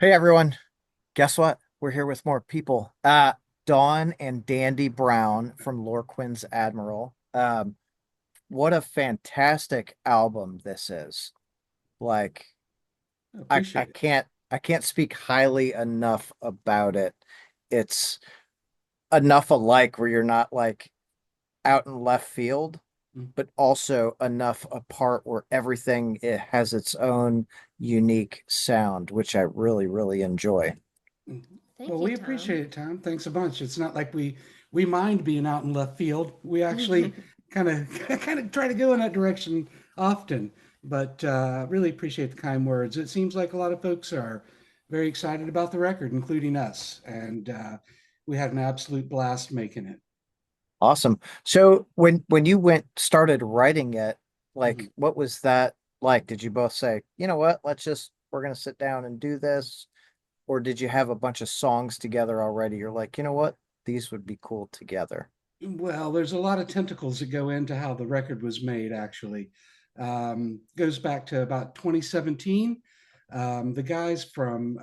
Hey everyone, guess what? We're here with more people. Dawn and Dandy Brown from Lorquin's Admiral. What a fantastic album this is. Like, I I, I appreciate it. can't I can't speak highly enough about it. It's enough alike where you're not like out in left field, Mm. but also enough apart where everything it has its own unique sound, which I really, really enjoy. Mm. Well, Thank you, we appreciate Tom. it, Tom. Thanks a bunch. It's not like we mind being out in left field. We actually kind of kind of try to go in that direction often, but really appreciate the kind words. It seems like a lot of folks are very excited about the record, including us, and we had an absolute blast making it. Awesome. So when you went started writing it, Mhm. like what was that like? Did you both say, you know what, we're gonna sit down and do this? Or did you have a bunch of songs together already? You're like, you know what, these would be cool together. Well, there's a lot of tentacles that go into how the record was made, actually. Goes back to about 2017. The guys from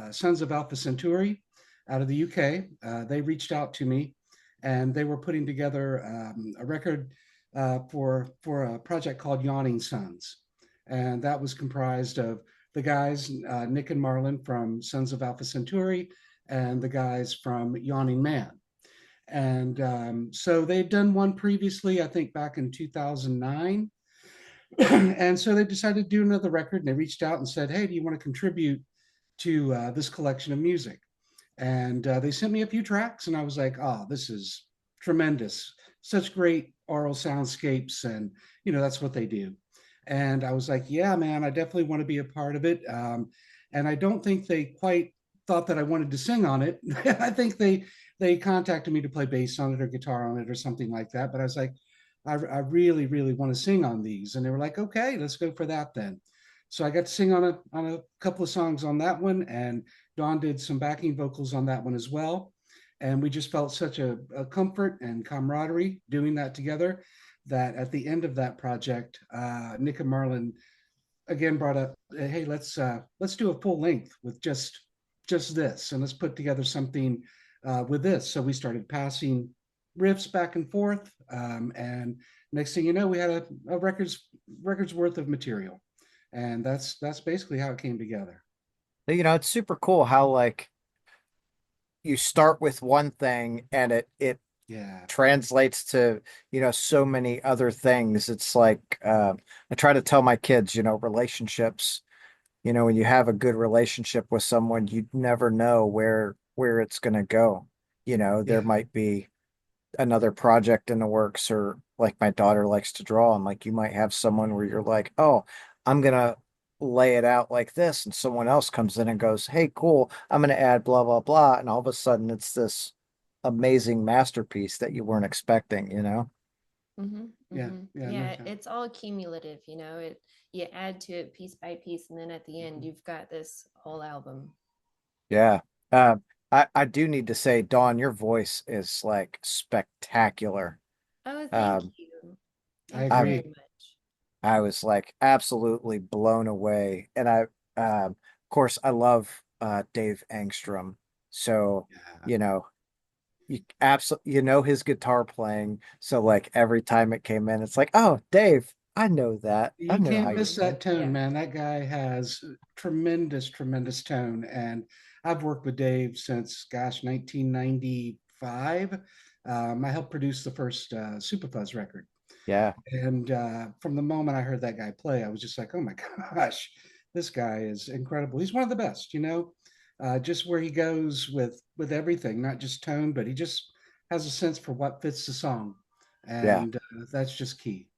Sons of Alpha Centauri out of the UK, they reached out to me and they were putting together a record for a project called Yawning Sons. And that was comprised of the guys, Nick and Marlon from Sons of Alpha Centauri, and the guys from Yawning Man. And so they'd done one previously, I think back in 2009. And so they decided to do another record and they reached out and said, "Hey, do you want to contribute to this collection of music?" And they sent me a few tracks and I was like, "Oh, this is tremendous. Such great aural soundscapes." And, that's what they do. And I was like, "Yeah, man, I definitely want to be a part of it." And I don't think they quite thought that I wanted to sing on it. I think they contacted me to play bass on it or guitar on it or something like that. But I was like, I really, really want to sing on these. And they were like, "Okay, let's go for that then." So I got to sing on a couple of songs on that one, and Dawn did some backing vocals on that one as well. And we just felt such a comfort and camaraderie doing that together that at the end of that project, Nick and Marlon again brought up, "Hey, let's do a full length with just this, and let's put together something with this." So we started passing riffs back and forth, and next thing you know, we had a record's worth of material, and that's basically how it came together. It's super cool how like you start with one thing and it Yeah, translates to, so many other things. It's like I try to tell my kids, relationships, when you have a good relationship with someone, you never know where it's going to go. There yeah, might be another project in the works, or like my daughter likes to draw. And like you might have someone where you're like, oh, I'm gonna lay it out like this, and someone else comes in and goes, hey, cool, I'm gonna add blah blah blah, and all of a sudden it's this amazing masterpiece that you weren't expecting. yeah, yeah, no Yeah, doubt. it's all cumulative, you add to it piece by piece, and then at the end Mhm. you've got this whole album. Yeah. I do need to say, Dawn, your voice is like spectacular. Oh, thank Um, you. I Thank you I very agree. much. I was like absolutely blown away. And of course, I love Dave Angstrom. So, Yeah. you know, his guitar playing. So like every time it came in, it's like, oh, Dave, I know that. I You know how can't you miss play. that tone, Yeah. man. That guy has tremendous, tremendous tone. And I've worked with Dave since, gosh, 1995. I helped produce the first Superfuzz record. Yeah. And from the moment I heard that guy play, I was just like, "Oh my gosh, this guy is incredible. He's one of the best, just where he goes with everything, not just tone, but he just has a sense for what fits the song. Yeah. And that's just key,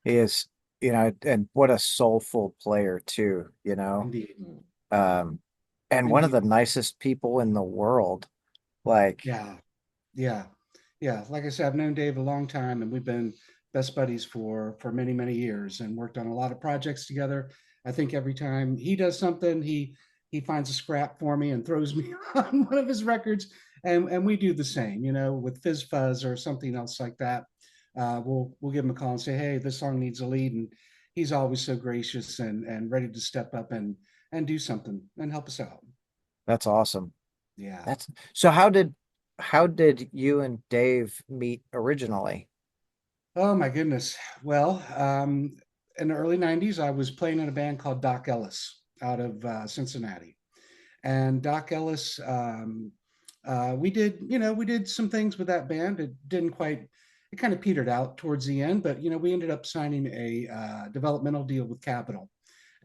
He is, and what a soulful player too. indeed. Mhm. Um, and one of the Indeed. nicest people in the world. Like, Yeah. Yeah. Yeah. Like I said, I've known Dave a long time and we've been best buddies for many, many years and worked on a lot of projects together. I think every time he does something, he finds a scrap for me and throws me on one of his records. And we do the same, with Fizz Fuzz or something else like that. We'll give him a call and say, "Hey, this song needs a lead." And he's always so gracious and ready to step up and do something and help us out. That's awesome. Yeah. That's so how did you and Dave meet originally? Oh my goodness. Well, in the early 90s, I was playing in a band called Doc Ellis out of Cincinnati. And Doc Ellis, we did some things with that band. It didn't quite, it kind of petered out towards the end, but, we ended up signing a developmental deal with Capitol.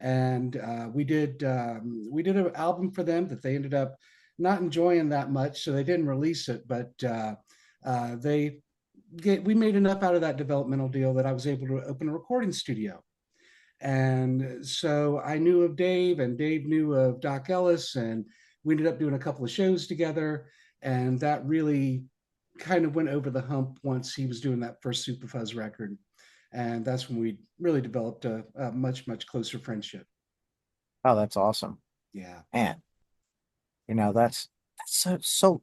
And we did an album for them that they ended up not enjoying that much, so they didn't release it. But they we made enough out of that developmental deal that I was able to open a recording studio. And so I knew of Dave, and Dave knew of Doc Ellis, and we ended up doing a couple of shows together. And that really kind of went over the hump once he was doing that first Superfuzz record. And that's when we really developed a much, much closer friendship. Oh, that's awesome. Yeah. Man, that's so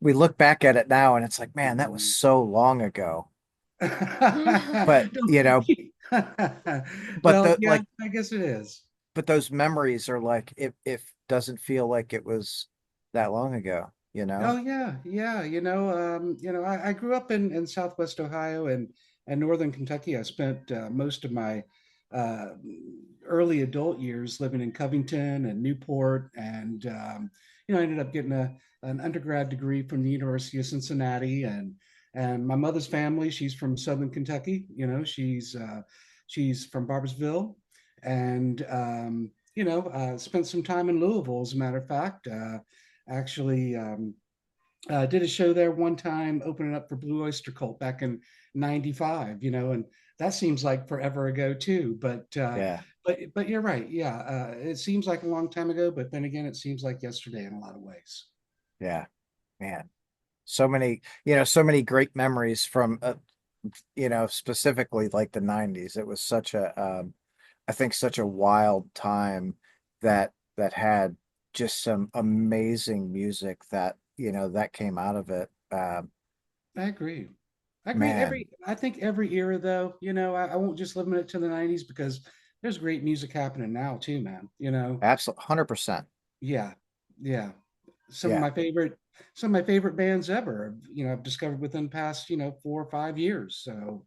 we look back at it now and it's like, man, that was Mhm. so long ago. But, Don't thank you. but Well, the yeah, like I guess it is. but those memories are like it doesn't feel like it was that long ago, you Oh know? yeah, yeah. I grew up in Southwest Ohio and Northern Kentucky. I spent most of my uh, early adult years living in Covington and Newport, and I ended up getting an undergrad degree from the University of Cincinnati. And my mother's family, she's from Southern Kentucky. She's from Barboursville, and spent some time in Louisville, as a matter of fact. Actually. Did a show there one time, opening up for Blue Oyster Cult back in '95. And that seems like forever ago too. Yeah. But you're right. Yeah, it seems like a long time ago, but then again, it seems like yesterday in a lot of ways. Yeah. Man. So many great memories from specifically like the 90s. It was such a I think such a wild time that had just some amazing music that came out of it. I agree. I agree. Man, I think every era, though, I won't just limit it to the '90s because there's great music happening now too, man. absolutely 100%. Yeah, yeah. some of Yeah. my favorite some of my favorite bands ever, I've discovered within the past, 4 or 5 years. So,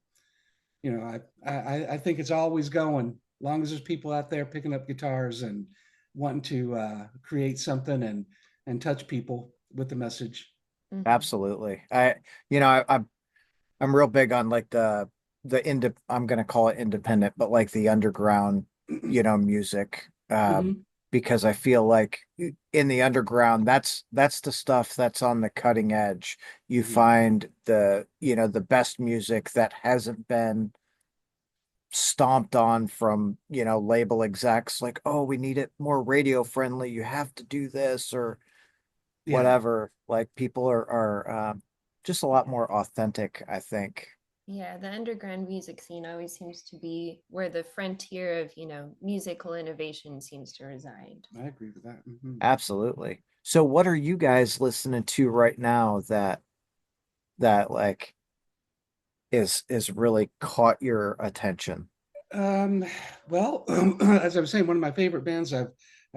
I think it's always going, as long as there's people out there picking up guitars and wanting to create something and touch people with the message. Mhm. Absolutely. I'm real big on like I'm gonna call it independent, but like the underground, music. Hmm. Because I feel like in the underground, that's the stuff that's on the cutting edge. You Hmm. find the best music that hasn't been stomped on from, label execs like, oh, we need it more radio friendly. You have to do this or Yeah, whatever. Like people are just a lot more authentic, I think. Yeah, the underground music scene always seems to be where the frontier of, musical innovation seems to reside. I agree with that. Hmm. Absolutely. So what are you guys listening to right now that like is really caught your attention? Um, well, as I was saying, one of my favorite bands I've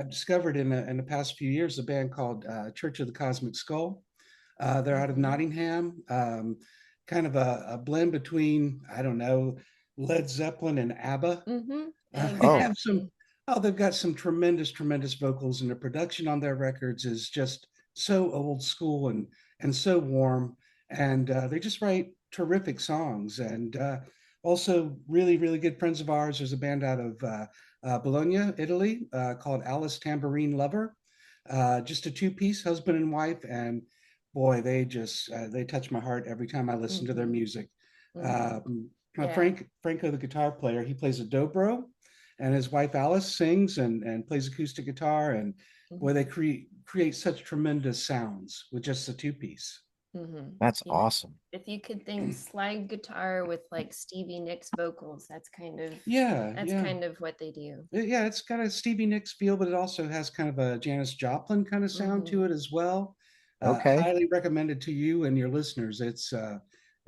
discovered in the past few years, a band called Church of the Cosmic Skull. They're out of Mhm. Nottingham, kind of a blend between, I don't know, Led Zeppelin and ABBA. Mhm. They Oh, have some, Exactly. oh, they've got some tremendous, tremendous vocals, and the production on their records is just so old school and so warm. And they just write terrific songs. And also, really, really good friends of ours. There's a band out of Bologna, Italy, called Alice Tambourine Lover. Just a two-piece, husband and wife, and boy, they touch my heart every time I listen to their Mhm. music. Mhm. Um, Yeah. Franco, the guitar player, he plays a dobro, and his wife Alice sings and plays acoustic guitar, and boy, they Mhm. create such tremendous sounds with just a two-piece. Mhm. that's You know, awesome. if you could think slide guitar with like Stevie Nicks vocals, Yeah, that's yeah. kind of what they do. Yeah, it's got a Stevie Nicks feel, but it also has kind of a Janis Joplin kind of sound to Mhm. it as well. Okay. Highly recommended to you and your listeners. It's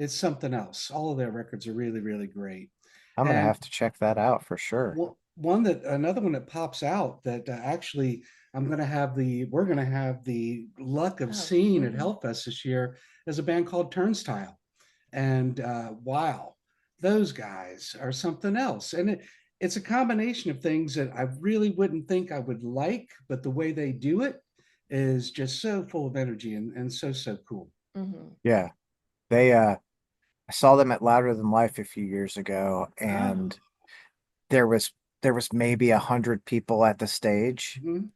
something else. All of their records are really, really great. I'm gonna And have to check that out for sure. another one that pops out that actually we're gonna have the luck of Oh, seeing at mhm. Hellfest this year is a band called Turnstile. And wow, those guys are something else. And it's a combination of things that I really wouldn't think I would like, but the way they do it is just so full of energy and so, so cool. Mhm. Yeah. They I saw them at Louder Than Life a few years ago, Oh, and there was there was maybe 100 people at the stage, mhm.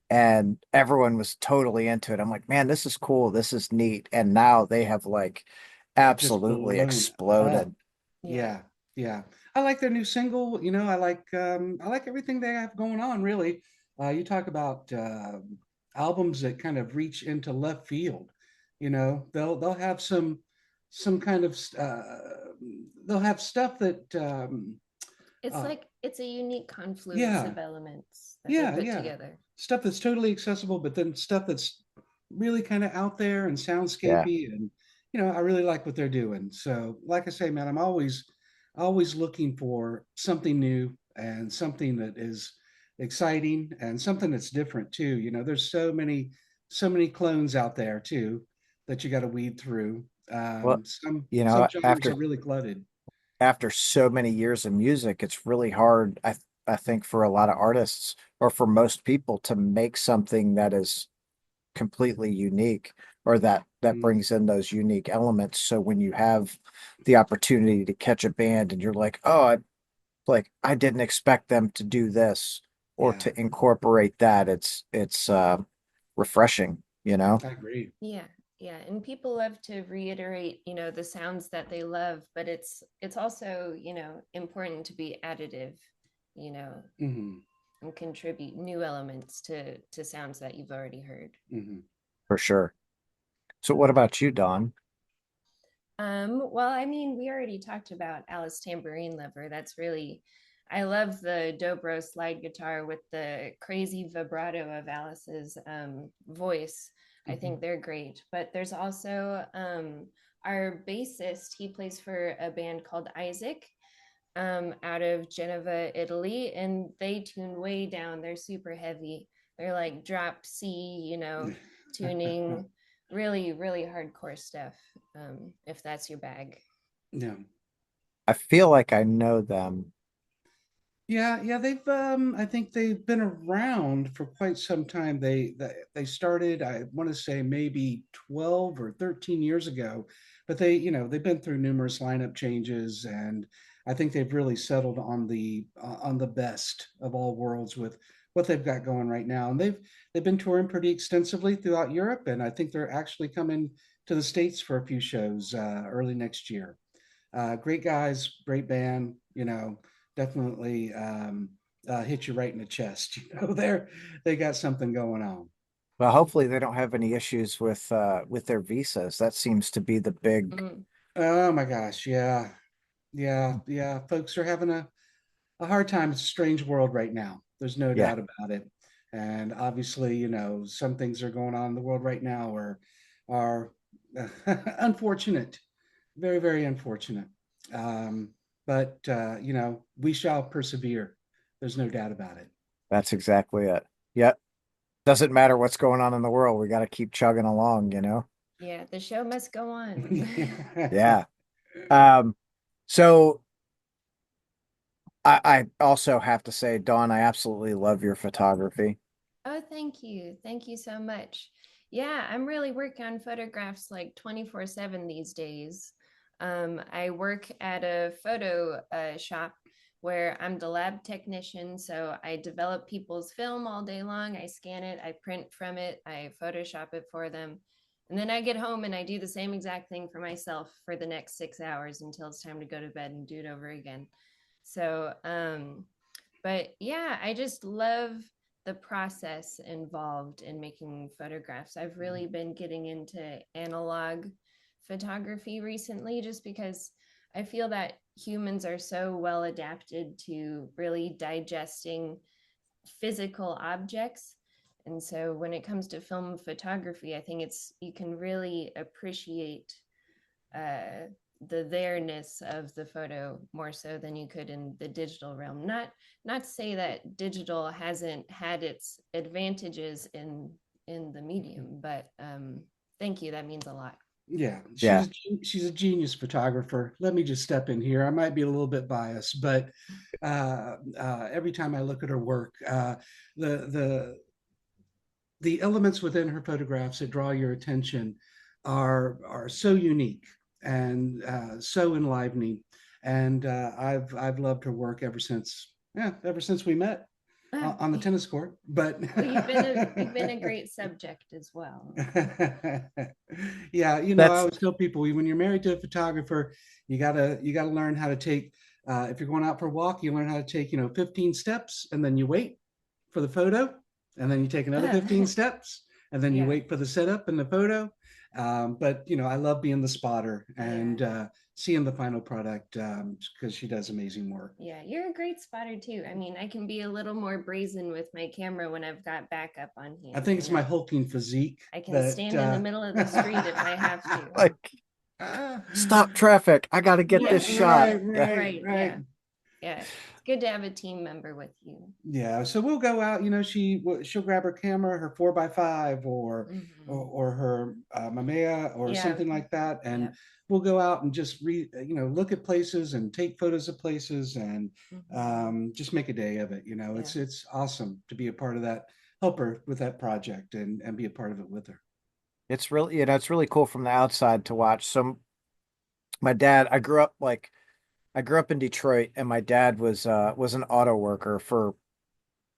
and everyone was totally into it. I'm like, man, this is cool. This is neat. And now they have like Just absolutely blown up. exploded. Yeah. Yeah, yeah. I like their new single. I like everything they have going on. Really, you talk about albums that kind of reach into left field. They'll have some kind of they'll have stuff that It's uh, like it's a unique confluence yeah, of elements that they yeah, put yeah. together. Stuff that's totally accessible, but then stuff that's really kind of out there and Yeah. soundscapey. And, I really like what they're doing. So, like I say, man, I'm always looking for something new and something that is exciting and something that's different too. There's so many clones out there too that you got to weed through. Well, Some genres are after really cluttered. so many years of music, it's really hard, I think, for a lot of artists or for most people to make something that is completely unique or that Mm, brings in those unique elements. So when you have the opportunity to catch a band and you're like, oh, I didn't expect them to do this or yeah, to incorporate that, it's refreshing, you know? I agree. Yeah, yeah, and people love to reiterate, the sounds that they love, but it's also, important to be additive, you know, Hmm. and contribute new elements to sounds that you've already heard. Hmm. For sure. So what about you, Don? Well, I mean, we already talked about Alice Tambourine Lover. That's really, I love the dobro slide guitar with the crazy vibrato of Alice's voice. I Hmm. think they're great. But there's also our bassist. He plays for a band called Isaac out of Genova, Italy, and they tune way down. They're super heavy. They're like drop C, tuning, really, really hardcore stuff. If that's your bag. Yeah. I feel like I know them. Yeah, yeah, they've I think they've been around for quite some time. They started, I want to say maybe 12 or 13 years ago, but they've been through numerous lineup changes, and I think they've really settled on the best of all worlds with what they've got going right now. And they've been touring pretty extensively throughout Europe, and I think they're actually coming to the States for a few shows early next year. Great guys, great band, definitely hit you right in the chest. They got something going on. Well, hopefully they don't have any issues with their visas. That seems to be the big, Mm, Oh my gosh, yeah, yeah, yeah. Folks are having a hard time. It's a strange world right now. There's no yeah, doubt about it. And obviously, some things are going on in the world right now are unfortunate, very, very unfortunate. Um, but we shall persevere. There's no doubt about it. that's exactly it. Yep. Doesn't matter what's going on in the world. We got to keep chugging along, you know? yeah, the show must go on. Yeah. Um, so I also have to say, Dawn, I absolutely love your photography. Oh, thank you. Thank you so much. Yeah, I'm really working on photographs like 24/7 these days. I work at a photo shop where I'm the lab technician. So I develop people's film all day long. I scan it, I print from it, I Photoshop it for them. And then I get home and I do the same exact thing for myself for the next 6 hours until it's time to go to bed and do it over again. So, but yeah, I just love the process involved in making photographs. I've really been getting into analog photography recently just because I feel that humans are so well adapted to really digesting physical objects. And so when it comes to film photography, I think you can really appreciate the there-ness of the photo more so than you could in the digital realm. Not to say that digital hasn't had its advantages in the medium, but thank you. That means a lot. Yeah, Yeah. she's a genius photographer. Let me just step in here. I might be a little bit biased, but every time I look at her work, the the the elements within her photographs that draw your attention are so unique and so enlivening. And I've loved her work ever since we met Ah, on the tennis court. But well, you've been a great subject as well. yeah, I That's always tell people when you're married to a photographer, you gotta learn how to take. If you're going out for a walk, you learn how to take 15 steps, and then you wait for the photo, and then you take another 15 steps, and then you Yeah, wait for the setup and the photo. But I love being the spotter and yeah. seeing the final product because she does amazing work. Yeah, you're a great spotter too. I mean, I can be a little more brazen with my camera when I've got backup on I hand, think you it's my know. hulking physique I can that stand in the middle of the street if I have to. like, stop traffic. I got to get this Yeah, shot. right, Yeah. right, right. right. Yeah. Yeah. It's good to have a team member with you. Yeah, so we'll go out. She'll grab her camera, her 4x5, or her Mamiya or Yeah. something like that, Yeah. and we'll go out and just look at places and take photos of places and just make a day of it. Yeah. It's awesome to be a part of that, help her with that project and be a part of it with her. It's really, it's really cool from the outside to watch. So my dad, I grew up in Detroit, and my dad was an auto worker for,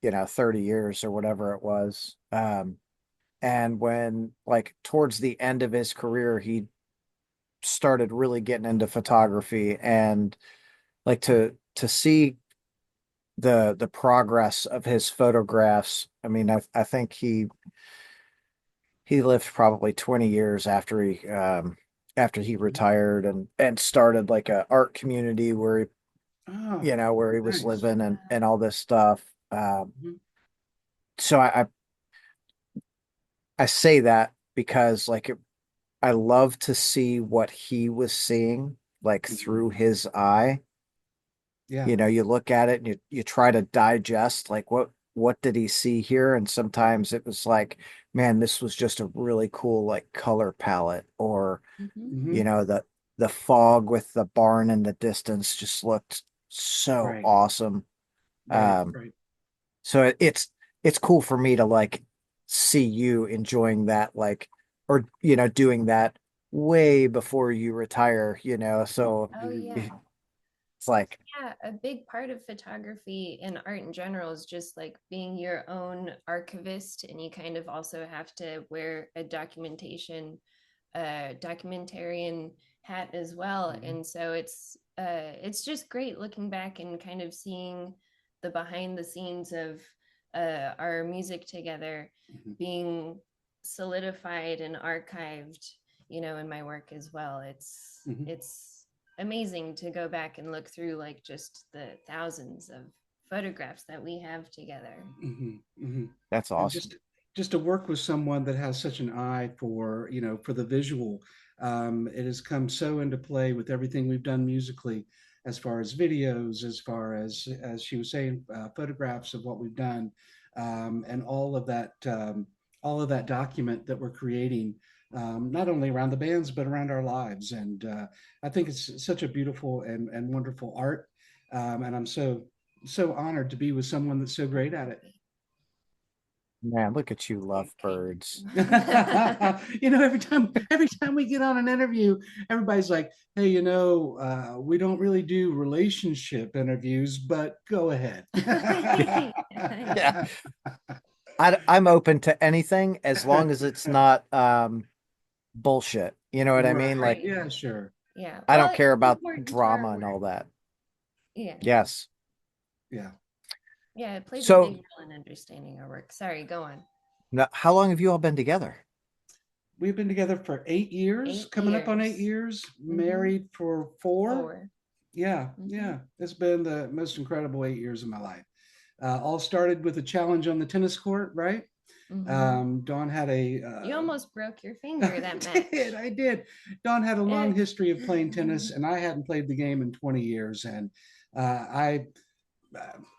30 years or whatever it was. And when like towards the end of his career, he started really getting into photography, and like to see the progress of his photographs. I mean, I think he lived probably 20 years after he retired, and started like a art community where Oh, where he was nice. living, and all this stuff. Mhm. So I say that because like I love to see what he was seeing like Mhm. through his eye. Yeah. You look at it and you try to digest like what did he see here? And sometimes it was like, man, this was just a really cool like color palette, or Mm-hmm. Hmm. the fog with the barn in the distance just looked so Right, awesome. right, Um, right. so it's cool for me to like see you enjoying that, like, or doing that way before you retire, so Oh, yeah. Mhm. it's like, Yeah, a big part of photography and art in general is just like being your own archivist, and you kind of also have to wear a documentarian hat as well. Mhm. And so it's just great looking back and kind of seeing the behind the scenes of our music together Mhm. being solidified and archived, in my work as well. Mhm. It's amazing to go back and look through like just the thousands of photographs that we have together. Mhm. Mhm. that's And awesome. just to work with someone that has such an eye for for the visual, it has come so into play with everything we've done musically, as far as videos, as far as she was saying, photographs of what we've done, and all of that document that we're creating. Not only around the bands but around our lives, and I think it's such a beautiful and wonderful art, and I'm so honored to be with someone that's so great at it. Man, look at you, You're love kind. you know, every time we get on an interview, everybody's like, "Hey, we don't really do relationship interviews, but go ahead." Yeah, I'm open to anything as long as it's not bullshit. You know what I mean? Right. Like, Right. Yeah, sure. Yeah. I Well, don't care it's about important to our drama and work. all that. Yeah. Yes. Yeah. Yeah. It plays a big So role in understanding our work. Sorry, go on. now, how long have you all been together? We've been together for 8 years, Eight coming up on eight years. years, Mm-hmm. married for 4. 4. Yeah, Mm-hmm. yeah. It's been the most incredible 8 years of my life. All started with a challenge on the tennis court, right? Hmm. Dawn had a You almost broke your finger that did, match. I did. Dawn had a long Yeah. history of playing tennis, and I hadn't played the game in 20 years. And I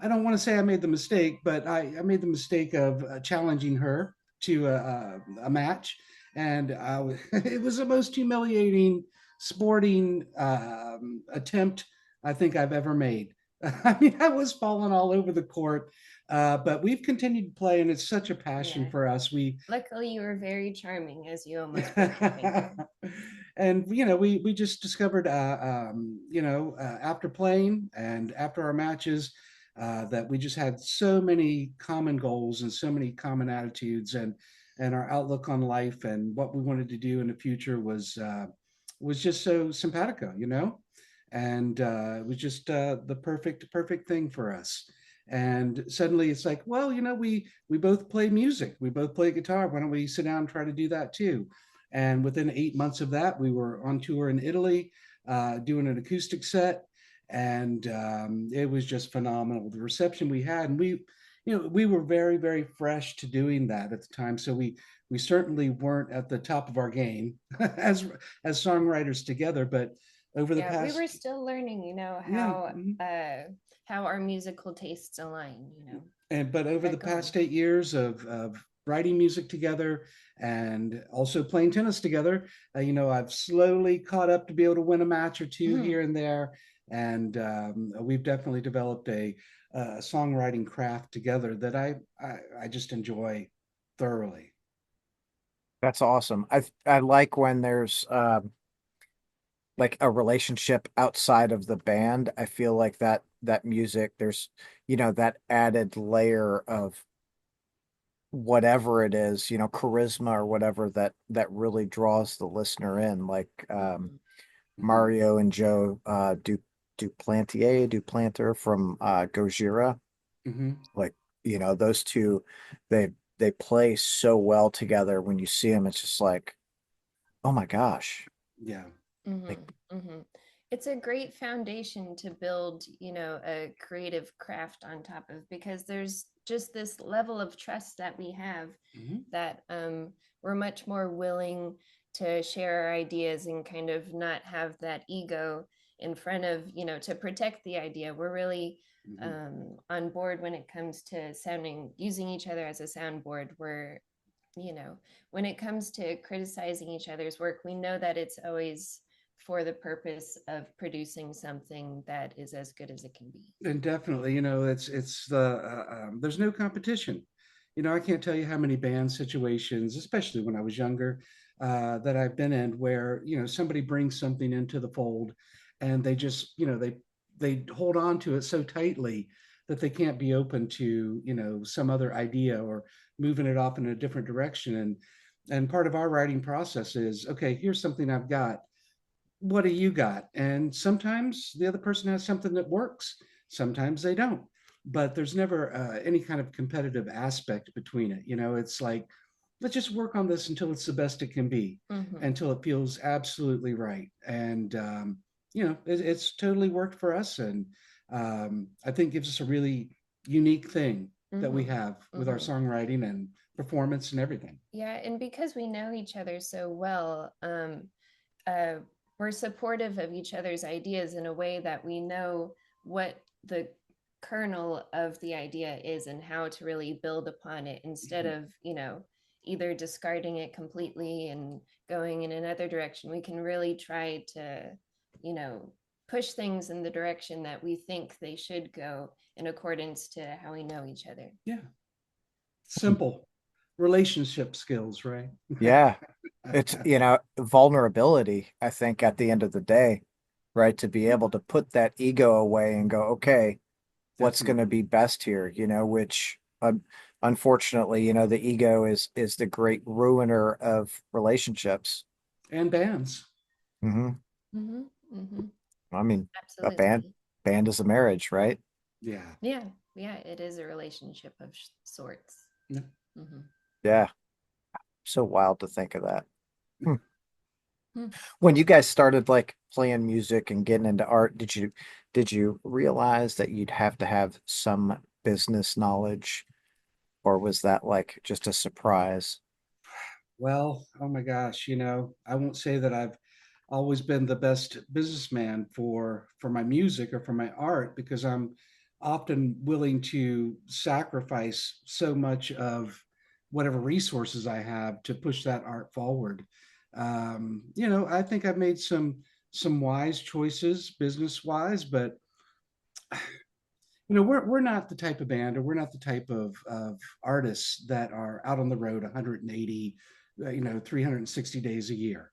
I don't want to say I made the mistake, but I made the mistake of challenging her to a match, and it was the most humiliating sporting attempt I think I've ever made. I mean, I was falling all over the court, but we've continued to play, and it's such a passion Yeah. for us. We Luckily, you were very charming as you almost broke your finger. and we just discovered after playing and after our matches that we just had so many common goals and so many common attitudes, and our outlook on life and what we wanted to do in the future was just so simpatico, and it was just the perfect thing for us. And suddenly it's like, well, we both play music, we both play guitar, why don't we sit down and try to do that too? And within 8 months of that, we were on tour in Italy, doing an acoustic set, and it was just phenomenal. The reception we had, and we were very, very fresh to doing that at the time, so we certainly weren't at the top of our game as songwriters together, but over the Yeah, we past, were still learning, yeah, mhm. how our musical tastes align, And but over the that going. past 8 years of writing music together and also playing tennis together, I've slowly caught up to be able to win a match or two Mhm. here and there, and we've definitely developed a songwriting craft together that I just enjoy thoroughly. That's awesome. I like when there's like a relationship outside of the band. I feel like that music, there's, that added layer of whatever it is, charisma or whatever that really draws the listener in. Like Mhm. Mhm. Mario and Joe Duplanter from Gojira. Mhm. Like, those two, they they play so well together. When you see them, it's just like, oh my gosh. Yeah. Like, Mhm. Mhm. It's a great foundation to build, a creative craft on top of, because there's just this level of trust that we have Mhm. that we're much more willing to share our ideas and kind of not have that ego in front of, to protect the idea. We're really Mhm. on board when it comes to using each other as a soundboard. You know, when it comes to criticizing each other's work, we know that it's always for the purpose of producing something that is as good as it can be. And definitely, it's the there's no competition. I can't tell you how many band situations, especially when I was younger, that I've been in where somebody brings something into the fold, and they just they hold on to it so tightly that they can't be open to some other idea or moving it off in a different direction. And part of our writing process is, okay, here's something I've got, what do you got? And sometimes the other person has something that works, sometimes they don't. But there's never any kind of competitive aspect between it. It's like, let's just work on this until it's the best it can be, Mm-hmm. until it feels absolutely right. And, it's totally worked for us. And I think gives us a really unique thing that we Mm-hmm. have with our Mm-hmm. songwriting and performance and everything. Yeah, and because we know each other so well, uh, we're supportive of each other's ideas in a way that we know what the kernel of the idea is and how to really build upon it, instead Mhm. of, either discarding it completely and going in another direction. We can really try to, you know, push things in the direction that we think they should go in accordance to how we know each other. Yeah, simple relationship skills, right? yeah, it's, vulnerability, I think, at the end of the day, right? To be able to put that ego away and go, okay, what's going to Definitely. be best here, which unfortunately, the ego is the great ruiner of relationships. And bands. Hmm. Mm-hmm. Mm-hmm. I mean, a band Absolutely. band is a marriage, right? Yeah. Yeah, yeah, it is a relationship of sorts. Yeah. Mm-hmm. Yeah. So wild to think of that. Hmm. Hmm. When you guys started like playing music and getting into art, did you realize that you'd have to have some business knowledge or was that like just a surprise? Well, oh my gosh, I won't say that I've always been the best businessman for my music or for my art, because I'm often willing to sacrifice so much of whatever resources I have to push that art forward. I think I've made some wise choices business wise, but we're not the type of band, or we're not the type of artists that are out on the road 180, 360 days a year.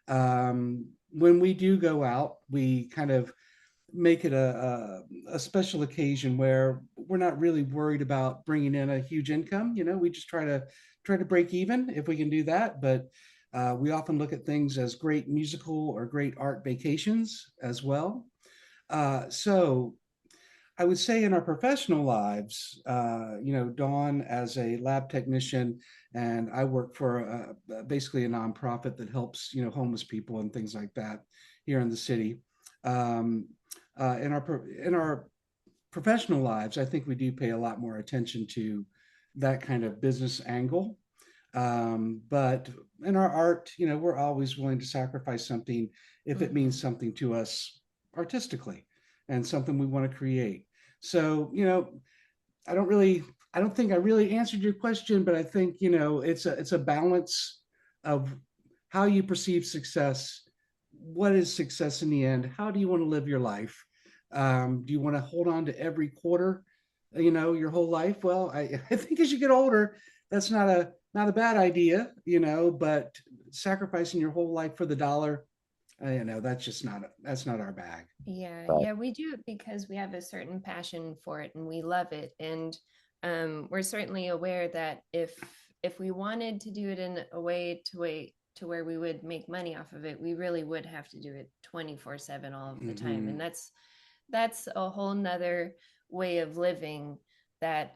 When we do go out, we kind of make it a special occasion where we're not really worried about bringing in a huge income. We just try to break even if we can do that. But we often look at things as great musical or great art vacations as well. So I would say in our professional lives, Dawn as a lab technician, and I work for basically a nonprofit that helps, homeless people and things like that here in the city. Um, in our professional lives, I think we do pay a lot more attention to that kind of business angle. But in our art, we're always willing to sacrifice something if it means Mhm. something to us artistically and something we want to create. So, I don't really, I don't think I really answered your question, but I think, it's a balance of how you perceive success. What is success in the end? How do you want to live your life? Do you want to hold on to every quarter, your whole life? Well, I think as you get older, that's not a bad idea, but sacrificing your whole life for the dollar, that's not our bag. Yeah, Right. yeah, we do it because we have a certain passion for it and we love it. And we're certainly aware that if we wanted to do it in a way to where we would make money off of it, we really would have to do it 24/7 all of the time. Hmm. And that's a whole nother way of living that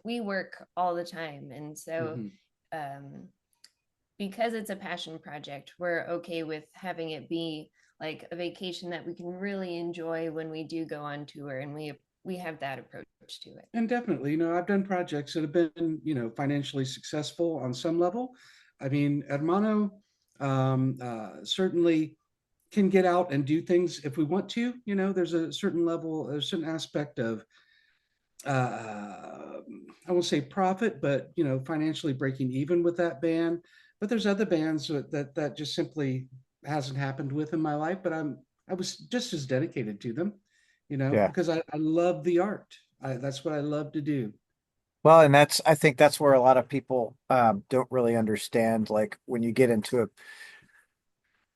we work all the time. And so Hmm. um because it's a passion project, we're okay with having it be like a vacation that we can really enjoy when we do go on tour, and we have that approach to it. And definitely, I've done projects that have been, financially successful on some level. I mean, Hermano certainly can get out and do things if we want to. There's a certain level, a certain aspect of, uh, I won't say profit, but, financially breaking even with that band. But there's other bands that just simply hasn't happened with in my life, but I was just as dedicated to them, Yeah. because I love the art. That's what I love to do. Well, and I think that's where a lot of people don't really understand. Like when you get into it,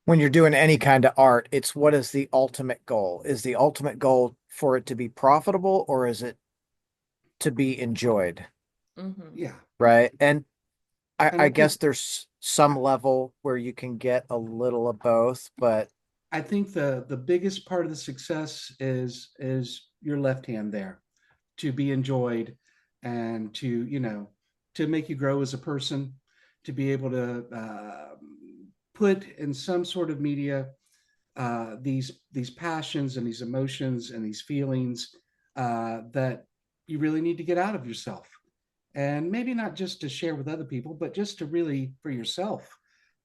when you're doing any kind of art, it's what is the ultimate goal? Is the ultimate goal for it to be profitable or is it to be enjoyed? Hmm. Yeah. Right. And And I guess there's some level where you can get a little of both, but I think the biggest part of the success is your left hand there, to be enjoyed, and to make you grow as a person, to be able to put in some sort of media these passions and these emotions and these feelings that you really need to get out of yourself, and maybe not just to share with other people, but just to really for yourself,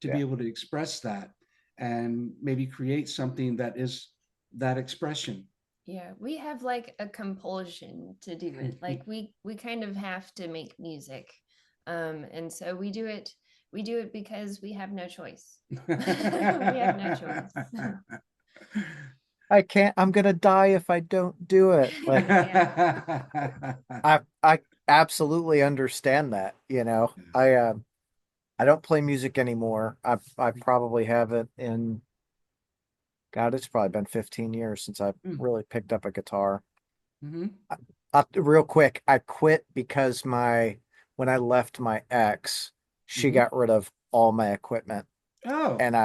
to be yeah. able to express that and maybe create something that is that expression. Yeah, we have like a compulsion to do it. Like we kind of have to make music. And so we do it because we have no choice. We have no choice. I can't, I'm gonna die if I don't do it. Like Yeah. I absolutely understand that, you know. I don't play music anymore. I probably haven't in God, it's probably been 15 years since I really picked up a guitar. Mhm. Real quick, I quit because my when I left my ex, she Mhm. got rid of all my equipment. Oh, And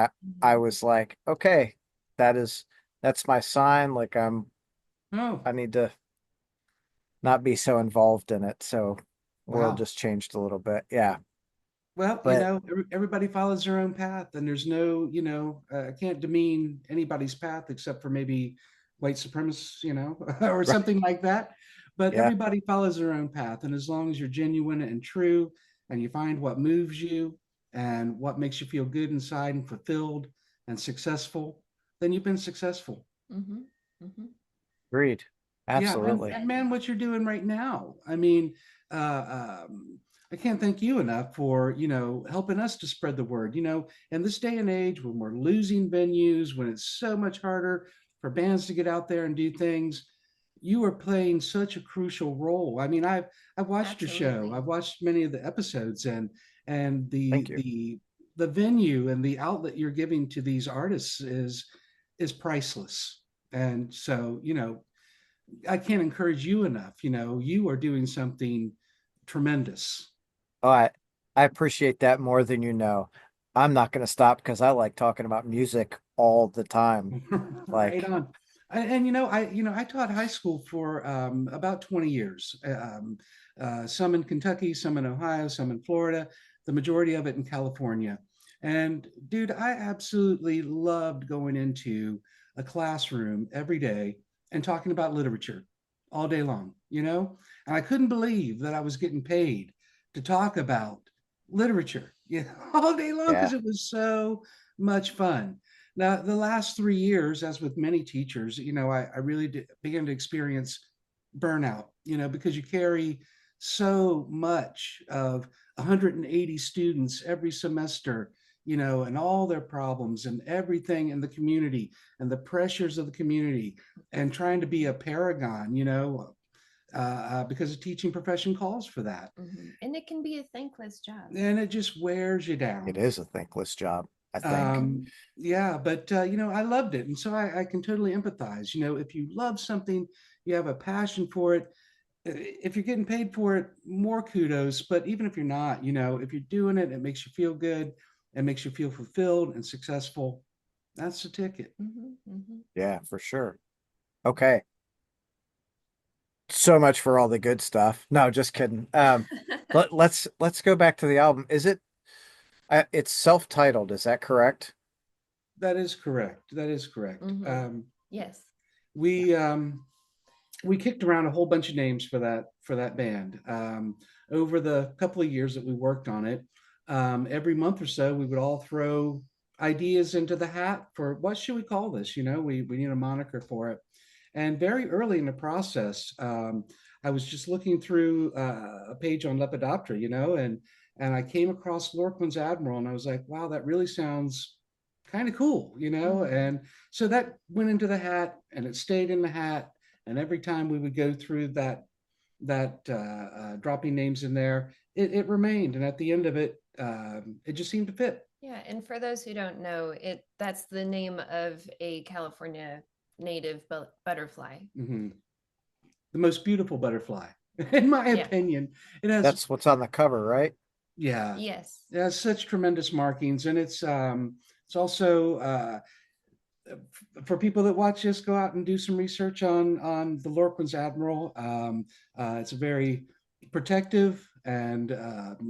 I was like, okay, that is that's my sign. Like oh, I need to not be so involved in it. So world wow. just changed a little bit. Yeah. Well, But everybody follows their own path, and there's no, I can't demean anybody's path except for maybe white supremacists, or right. something like that. but Yeah. everybody follows their own path. And as long as you're genuine and true, and you find what moves you and what makes you feel good inside and fulfilled and successful, then you've been successful. Mm-hmm. Mm-hmm. Agreed. Yeah, Well Absolutely. and said. man, what you're doing right now. I mean, I can't thank you enough for, helping us to spread the word. In this day and age when we're losing venues, when it's so much harder for bands to get out there and do things, you are playing such a crucial role. I mean, I've watched your show. Absolutely. I've watched many of the episodes, and Thank the you. the venue and the outlet you're giving to these artists is priceless. And so, I can't encourage you enough. You are doing something tremendous. Oh, I appreciate that more than you know. I'm not going to stop because I like talking about music all the time. Right Like, on. And I taught high school for about 20 years. Some in Kentucky, some in Ohio, some in Florida, the majority of it in California. And dude, I absolutely loved going into a classroom every day and talking about literature all day long, And I couldn't believe that I was getting paid to talk about literature, all day long because yeah, it was so much fun. Now, the last 3 years, as with many teachers, I really began to experience burnout, because you carry so much of 180 students every semester, and all their problems and everything in the community and the pressures of the community and trying to be a paragon, because the teaching profession calls for that. Mm-hmm. And it can be a thankless job. And it just wears you it down. is a thankless job, I think. Mm-hmm. Yeah, but I loved it, and so I can totally empathize. If you love something, you have a passion for it. If you're getting paid for it, more kudos. But even if you're not, if you're doing it, it makes you feel good, it makes you feel fulfilled and successful. That's the ticket. Mm-hmm. Mm-hmm. Yeah, for sure. Okay. So much for all the good stuff. No, just kidding. Let's go back to the album. Is it it's self-titled, is that correct? That is correct. That is correct. Mm-hmm. Yes. We we kicked around a whole bunch of names for that band over the couple of years that we worked on it. Every month or so, we would all throw ideas into the hat for what should we call this? We need a moniker for it. And very early in the process, I was just looking through a page on Lepidoptera, and I came across Lorquin's Admiral, and I was like, wow, that really sounds kind of cool, Mm-hmm. And so that went into the hat, and it stayed in the hat. And every time we would go through that dropping names in there, it remained. And at the end of it, it just seemed to fit. Yeah, and for those who don't know, that's the name of a California native butterfly. Mm-hmm. The most beautiful butterfly, in my Yeah. opinion. It has, That's what's on the cover, right? yeah, Yes. it has such tremendous markings, and it's also for people that watch this, go out and do some research on the Lorquin's Admiral. It's a very protective and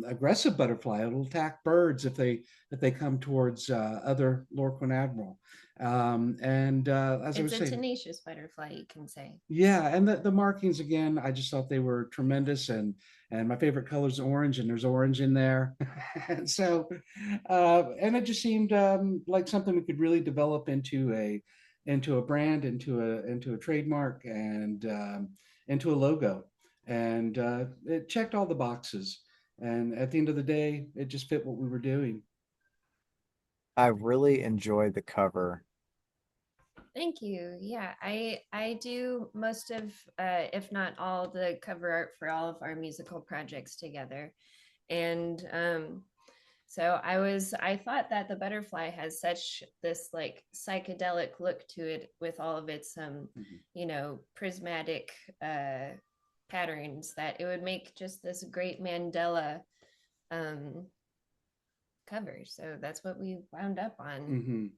aggressive butterfly. It'll attack birds if they come towards other Lorquin Admiral. And as I It's was a saying, tenacious butterfly, you can say. yeah, and the markings again, I just thought they were tremendous, and my favorite color is orange, and there's orange in there, and so and it just seemed like something we could really develop into a brand, into a trademark, and into a logo, and it checked all the boxes, and at the end of the day, it just fit what we were doing. I really enjoyed the cover. Thank you. Yeah, I do most of, if not all, the cover art for all of our musical projects together, and so I thought that the butterfly has such this like psychedelic look to it with all of its Mhm. prismatic patterns that it would make just this great Mandela um cover. So that's what we wound up on. Mhm.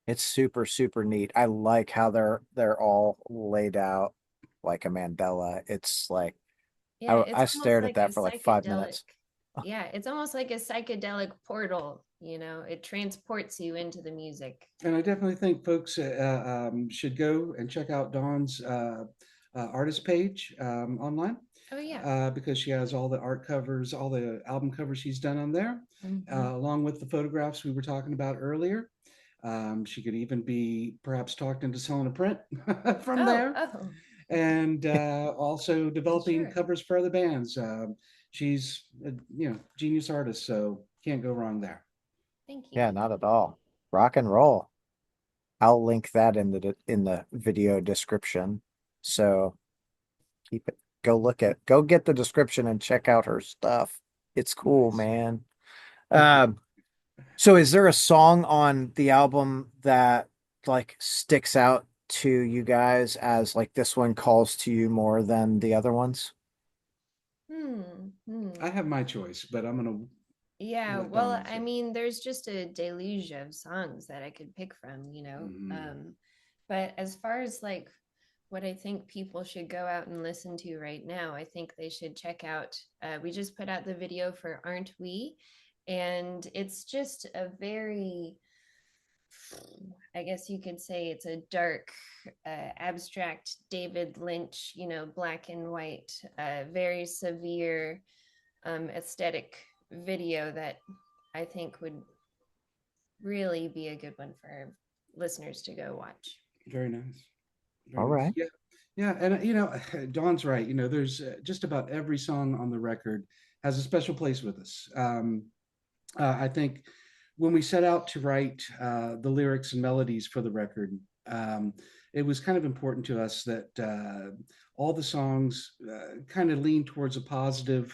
It's super, super neat. I like how they're all laid out like a mandala. It's like Yeah, I it's I almost stared at like a that for like five psychedelic. minutes. Yeah, it's almost like a psychedelic portal, it transports you into the music. And I definitely think folks should go and check out Dawn's artist page online, Oh yeah. because she has all the art covers, all the album covers she's done on there, Hmm. along with the photographs we were talking about earlier. She could even be perhaps talked into selling a print from Oh, there, oh, and also developing sure. covers for other bands. She's a genius artist, so can't go wrong there. Thank you. Yeah, not at all. Rock and roll. I'll link that in the video description. So keep it. Go get the description and check out her stuff. It's cool, Nice. man. Thank you. Um, so is there a song on the album that like sticks out to you guys as like this one calls to you more than the other ones? I have my choice, but I'm gonna Yeah, let well, Don I say. mean, there's just a deluge of songs that I could pick from, you know. Mhm. But as far as like what I think people should go out and listen to right now, I think they should check out. We just put out the video for Aren't We? And it's just a very, I guess you could say it's a dark, abstract David Lynch, you know, black and white, very severe aesthetic video that I think would really be a good one for listeners to go watch. Very nice. Very All nice. right. Yeah. Yeah. And, Dawn's right. There's just about every song on the record has a special place with us. I think when we set out to write the lyrics and melodies for the record, um, it was kind of important to us that all the songs kind of lean towards a positive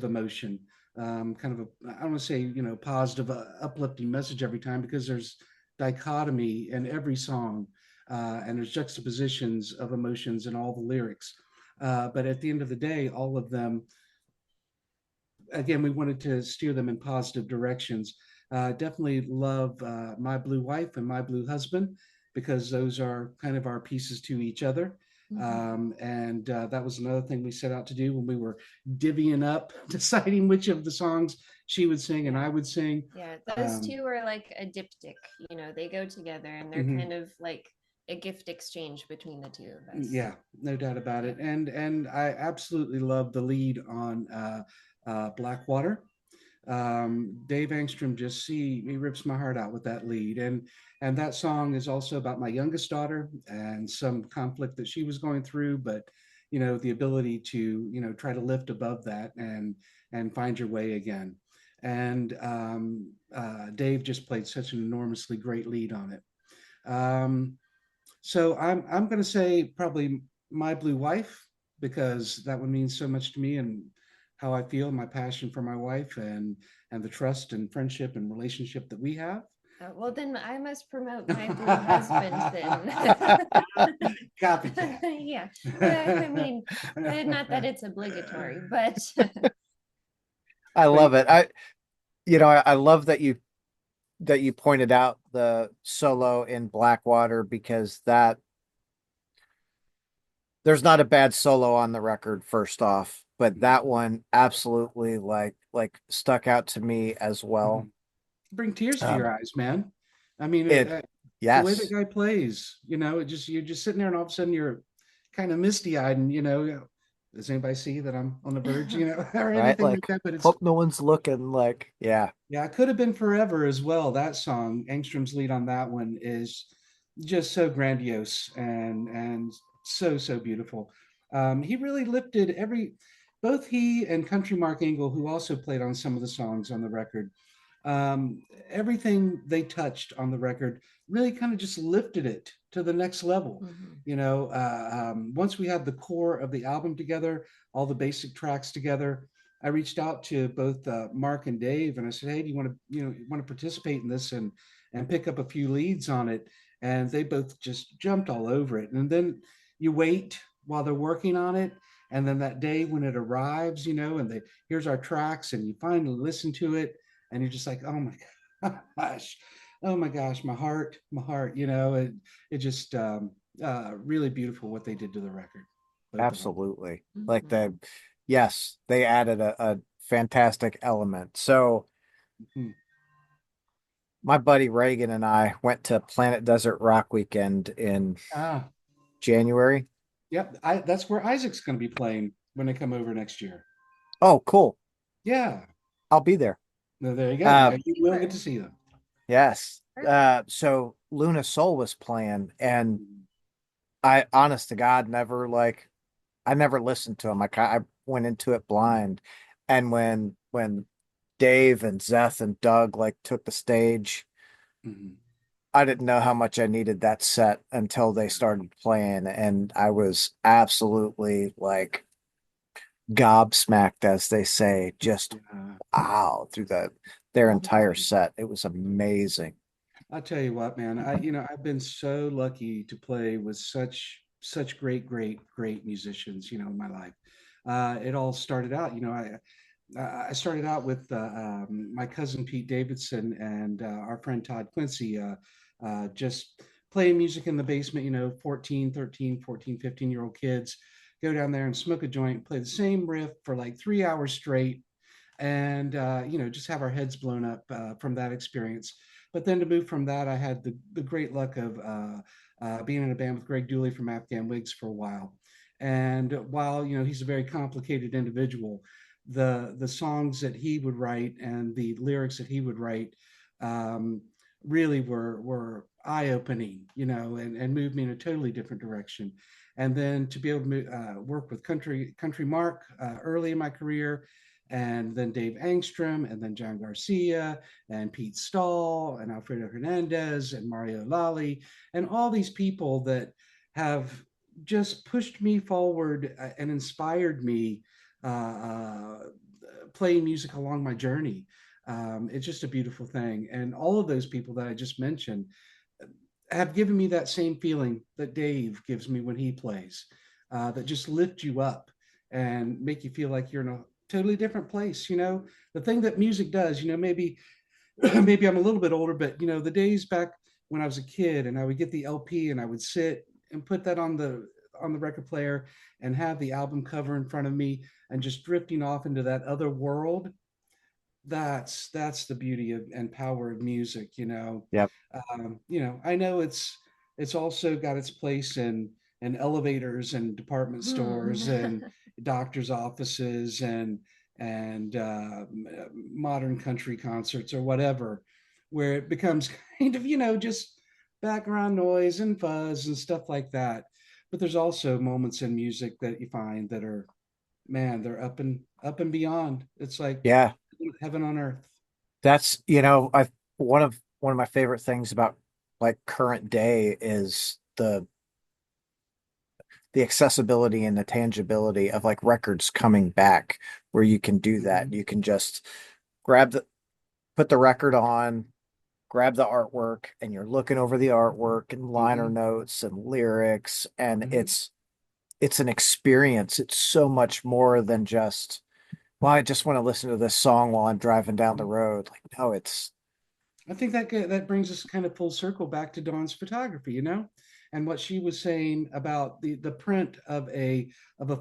emotion, kind of a, I don't want to say, positive, uplifting message every time, because there's dichotomy in every song, and there's juxtapositions of emotions in all the lyrics. But at the end of the day, all of them, again, we wanted to steer them in positive directions. Definitely love My Blue Wife and My Blue Husband, because those are kind of our pieces to each other. Mm-hmm. And that was another thing we set out to do when we were divvying up, deciding which of the songs she would sing and I Yeah. would sing. Yeah. Those Um, two are like a diptych, you know, they go together and they're mhm. kind of like a gift exchange between the two of us. Yeah, no doubt about Yeah. it. And I absolutely love the lead on Blackwater. Dave Angstrom just he rips my heart out with that lead, and that song is also about my youngest daughter and some conflict that she was going through, but the ability to try to lift above that and find your way again. And Dave just played such an enormously great lead on it. So I'm going to say probably My Blue Wife, because that one means so much to me, and how I feel, my passion for my wife, and the trust and friendship and relationship that we have. Well, then I must promote My Blue Husband then. Copycat. Yeah. I mean, not that it's obligatory, but I But love it. I love that you pointed out the solo in Blackwater because that there's not a bad solo on the record, first off, but that one absolutely like stuck out to me as well. bring tears to your Um, eyes, man. I mean, it the way that yes, guy plays, it just you're just sitting there, and all of a sudden you're kind of misty eyed, and does anybody see that I'm on the verge, or right? anything like Like that? But it's hope no one's looking like yeah, yeah, it could have been forever as well. That song, Angstrom's lead on that one is just so grandiose and so beautiful. He really lifted both he and Country Mark Engel, who also played on some of the songs on the record. Everything they touched on the record really kind of just lifted it to the next level. Mhm. Once we had the core of the album together, all the basic tracks together, I reached out to both Mark and Dave, and I said, "Hey, do you want to participate in this and pick up a few leads on it?" And they both just jumped all over it. And then you wait while they're working on it, and then that day when it arrives, and here's our tracks, and you finally listen to it, and you're just like, "Oh my gosh, oh my gosh, my heart." It just really beautiful what they did to the record, both of them. absolutely. Like Mhm. the yes, they added a fantastic element. So Mhm. my buddy Reagan and I went to Planet Desert Rock Weekend in Ah, January. Yep, that's where Isaac's going to be playing when they come over next year. Oh, cool. Yeah, I'll be there. no, there you go. Uh, Yeah, you will get to see them. yes. Perfect. So Luna Soul was playing, and I, honest to God, never like I never listened to him. I went into it blind, and when Dave and Zeth and Doug like took the stage, Mhm. I didn't know how much I needed that set until they started playing, and I was absolutely like gobsmacked, as they say, just Yeah. wow through their Oh, entire set. It was amazing. I'll tell you what, man. I've been so lucky to play with such great musicians, in my life. It all started out, I started out with my cousin Pete Davidson and our friend Todd Quincy, just playing music in the basement, 14, 13, 14, 15-year-old kids go down there and smoke a joint, play the same riff for like 3 hours straight, and just have our heads blown up from that experience. But then to move from that, I had the great luck of being in a band with Greg Dooley from Afghan Wigs for a while. And while he's a very complicated individual, the songs that he would write and the lyrics that he would write um, really were eye opening, and moved me in a totally different direction. And then to be able to work with Country Mark early in my career, and then Dave Angstrom, and then John Garcia, and Pete Stahl, and Alfredo Hernandez, and Mario Lally, and all these people that have just pushed me forward and inspired me playing music along my journey. It's just a beautiful thing. And all of those people that I just mentioned have given me that same feeling that Dave gives me when he plays, that just lift you up and make you feel like you're in a totally different place. The thing that music does, maybe maybe I'm a little bit older, but the days back when I was a kid and I would get the LP and I would sit and put that on the record player and have the album cover in front of me and just drifting off into that other world. That's the beauty of and power of music. Yep. I know it's also got its place in elevators and department stores and doctors' offices and modern country concerts or whatever, where it becomes kind of just background noise and fuzz and stuff like that. But there's also moments in music that you find that are, man, they're up and beyond. It's like Yeah. heaven on earth. That's, I one of my favorite things about like current day is the accessibility and the tangibility of like records coming back where you can do that. Mhm. You can just grab the put the record on, grab the artwork, and you're looking over the artwork and liner Mhm. notes and lyrics, and Mhm. it's an experience. It's so much more than just, well, I just want to listen to this song while I'm driving down the Mhm. road. Like, no, it's I think that brings us kind of full circle back to Dawn's photography, and what she was saying about the print of a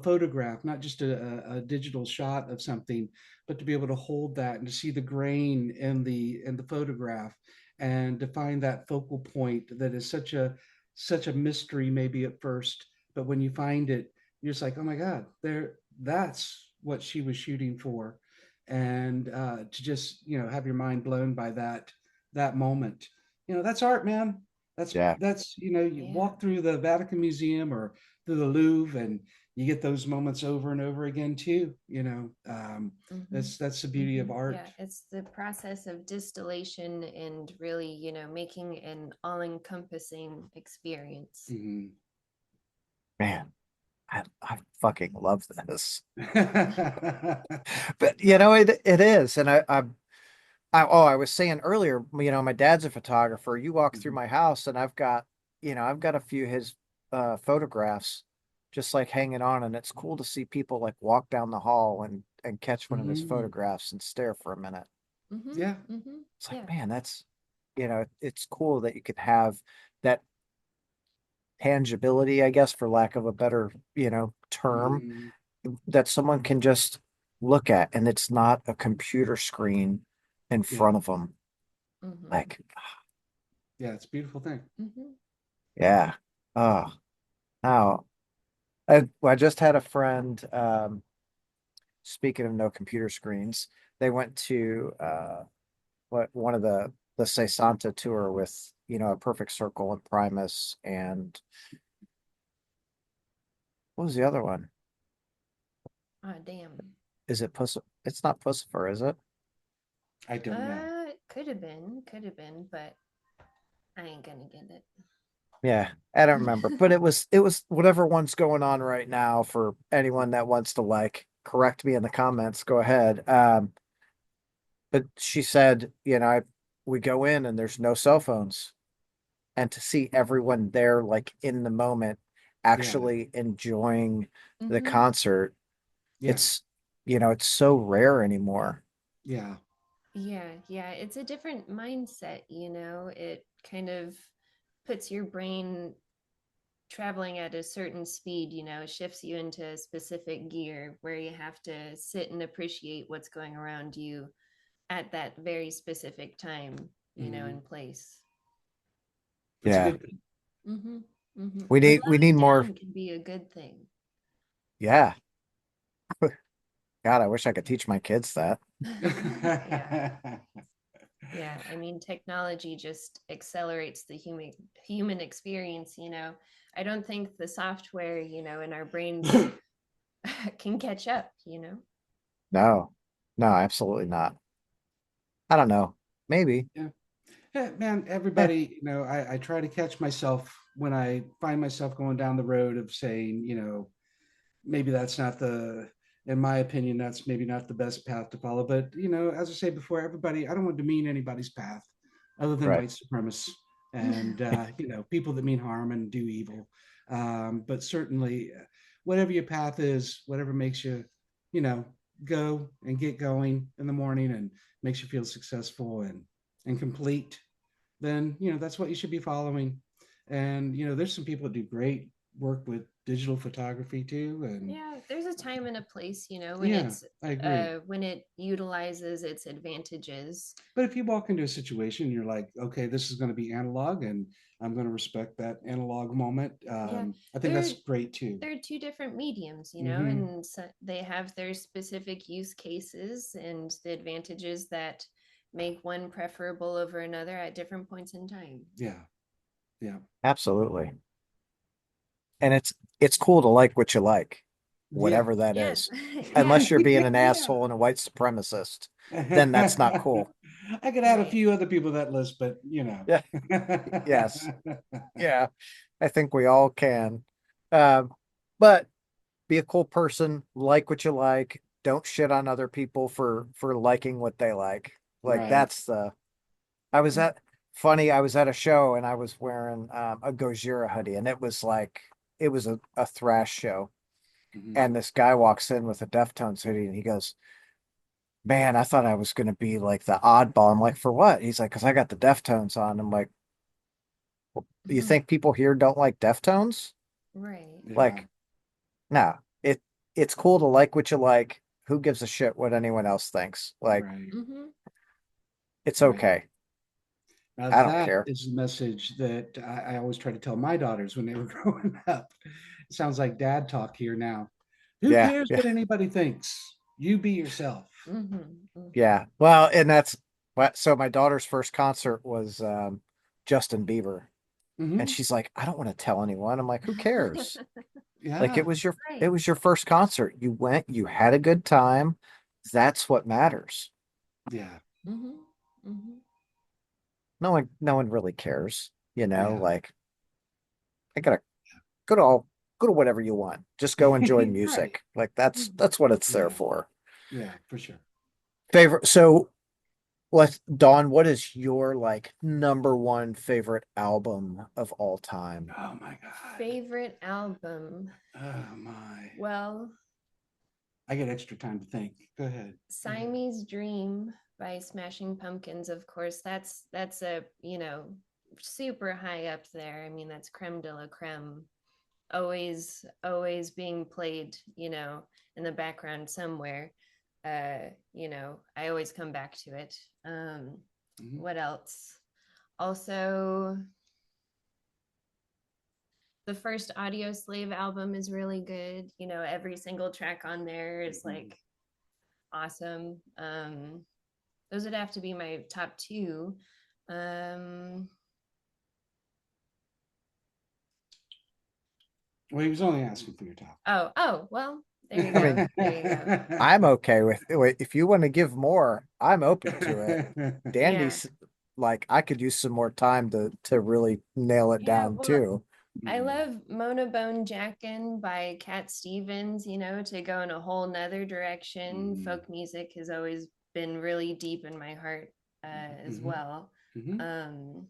photograph, not just a digital shot of something, but to be able to hold that and to see the grain in the photograph and to find that focal point that is such a mystery maybe at first, but when you find it, you're just like, oh my God, that's what she was shooting for. And to just have your mind blown by that moment. That's art, man. That's yeah, that's you Yeah. walk through the Vatican Museum or through the Louvre, and you get those moments over and over again too. Hmm. That's the beauty of Hmm. art. Yeah, it's the process of distillation and really, making an all-encompassing experience. Mhm. man, I fucking love this. Mhm. But it is, and I was saying earlier, my dad's a photographer. You walk through my house, and I've got a few of his photographs just like hanging on, and it's cool to see people like walk down the hall and catch one of his Mhm. photographs and stare for a minute. Hmm. Yeah. Hmm. It's like, Yeah. man, it's cool that you could have that tangibility, I guess, for lack of a better, term, Mhm. that someone can just look at, and it's not a computer screen in Yeah. front of them. Hmm. Like, Yeah. It's a beautiful thing. Hmm. yeah. Oh, Oh, I just had a friend, speaking of no computer screens, they went to one of the Santa tour with, a perfect circle and Primus and what was the other one? Oh, damn. Is it Puss? It's not Pussifer, is it? I don't know. Could have been, but I ain't gonna get it. Yeah, I don't remember, but it was whatever one's going on right now for anyone that wants to like correct me in the comments, go ahead. But she said, we go in and there's no cell phones. And to see everyone there like in the moment Yeah, actually enjoying the Mm-hmm. concert, yeah, it's it's so rare anymore. yeah. Yeah, yeah. It's a different mindset, you know. It kind of puts your brain traveling at a certain speed, you know, shifts you into a specific gear where you have to sit and appreciate what's going around you at that very specific time, you know, Hmm. and place. It's a Yeah. good thing. Mm-hmm. Mm-hmm. We need Slowing more. down can be a good thing. Yeah. God, I wish I could teach my kids that. Yeah. Yeah, I mean, technology just accelerates the human experience, you know. I don't think the software, you know, in our brains can catch up, you know. No. No, absolutely not. I don't know. Maybe. Yeah. Yeah, man, Eh, everybody, I try to catch myself when I find myself going down the road of saying, maybe that's not in my opinion, that's maybe not the best path to follow. But, as I say before, everybody, I don't want to demean anybody's path other than right. white supremacists and, people that mean harm and do evil. But certainly, whatever your path is, whatever makes you, you know, go and get going in the morning and makes you feel successful and complete, then that's what you should be following. And there's some people that do great work with digital photography too, and Yeah, there's a time and a place, you know, yeah, I agree. when it utilizes its advantages. But if you walk into a situation, you're like, okay, this is going to be analog, and I'm going to respect that analog moment. Yeah, I think they're that's great too. they're two different mediums, you know, Hmm. and so they have their specific use cases and the advantages that make one preferable over another at different points in time. Yeah, yeah, Absolutely. And it's cool to like what you like, yeah, whatever that Yeah. is. Yeah. Unless you're being an yeah. asshole and a white supremacist, then that's not cool. I could add a Right. few other people to that list, but Yeah. Yes. Yeah. I think we all can. Um, but be a cool person, like what you like. Don't shit on other people for liking what they like. Like Right. that's the I was at funny, I was at a show and I was wearing a Gojira hoodie and it was a thrash show. Mhm. And this guy walks in with a Deftones hoodie and he goes, man, I thought I was gonna be like the oddball. I'm like, for what? He's like, because I got the Deftones on. I'm like, you think people here don't like Deftones? Right. Yeah. Like, no, it's cool to like what you like. Who gives a shit what anyone else thinks? Like, Right. Mm-hmm. it's Right. okay. Now I don't that care. is the message that I always try to tell my daughters when they were growing up. It sounds like dad talk here now. Who Yeah, cares yeah, what anybody thinks? You be yourself. Mm-hmm. Mm-hmm. yeah. Well, and that's what. So my daughter's first concert was Justin Bieber, and Hmm. she's like, I don't want to tell anyone. I'm like, who cares? Like Yeah. it Right. was your first concert. You went, you had a good time. That's what matters. Yeah. Mm-hmm. Mm-hmm. No one really cares, Yeah. like I gotta go to all go to whatever you want. Just go enjoy Right. music. Like Mm-hmm. that's what it's there Yeah. for. Yeah, for sure. Favorite so let's Dawn, what is your like number one favorite album of all time? Oh my God. Favorite album. Oh my. Well, I get extra time to think. Go ahead. Go ahead. Siamese Dream by Smashing Pumpkins, of course. That's a, you know, super high up there. I mean, that's creme de la creme. Always being played, you know, in the background somewhere. You know, I always come back to it. Mhm. What else? Also, the first Audio Slave album is really good. You know, every single track on there is like awesome. Those would have to be my top two. Um, Well, he was only asking for your top. well, there you I go. mean, There you go. I'm okay with if you want to give more, I'm open to it. Yeah. Dandy's like I could use some more time to really nail it Yeah. down Well, too. I love Mona Bone Jackin' by Cat Stevens, you know, to go in a whole nother direction. Mhm. Folk music has always been really deep in my heart as Mhm. well. Mhm. Um,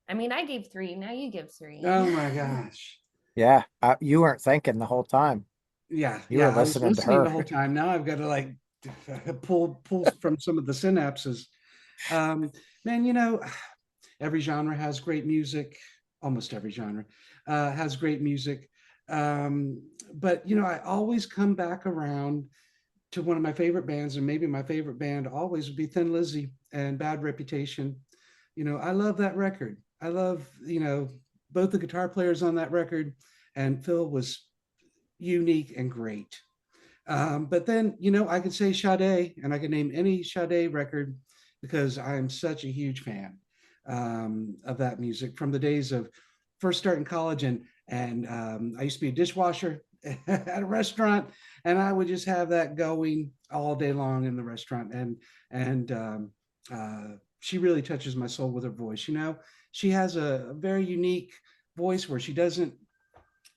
I mean, I gave three, now you give three. Oh my gosh. Yeah, you weren't thinking the whole time. Yeah, You were yeah. I was listening to listening the her. whole time. Now I've got to like pull from some of the synapses. Um, Man, every genre has great music. Almost every genre has great music. But I always come back around to one of my favorite bands, and maybe my favorite band always would be Thin Lizzy and Bad Reputation. I love that record. I love, both the guitar players on that record, and Phil was unique and great. But then, I could say Sade, and I could name any Sade record because I'm such a huge fan of that music from the days of first starting college, and I used to be a dishwasher at a restaurant, and I would just have that going all day long in the restaurant, and she really touches my soul with her voice. She has a very unique voice where she doesn't.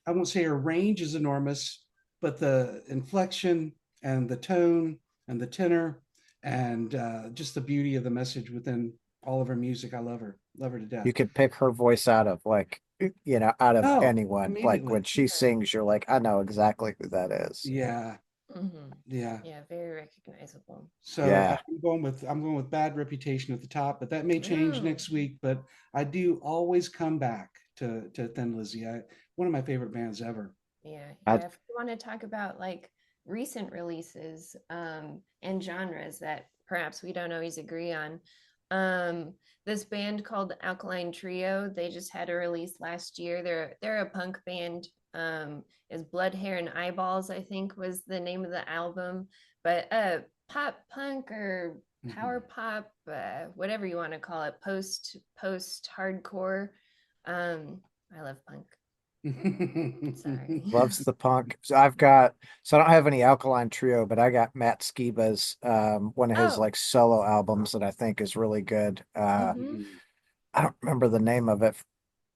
I won't say her range is enormous, but the inflection and the tone and the tenor and just the beauty of the message within all of her music. I love her to death. You could pick her voice out of out of Oh, anyone. Like when immediately. she sings, you're like, I know exactly who that is. Yeah, Hmm. yeah. Yeah, very recognizable. So Yeah. I'm going with Bad Reputation at the top, but that may change Oh, next week. But I do always come back to Thin Lizzy. One of my favorite bands ever. yeah, I yeah. If we want to talk about like recent releases and genres that perhaps we don't always agree on, this band called Alkaline Trio, they just had a release last year. They're a punk band. Is Blood, Hair, and Eyeballs, I think, was the name of the album. But pop punk or power Mhm. pop, whatever you want to call it, post hardcore. Um, I love punk. Sorry. loves the punk. So I don't have any Alkaline Trio, but I got Matt Skiba's one of his Oh, like solo albums that I think is really good. mm-hmm. Mhm. I don't remember the name of it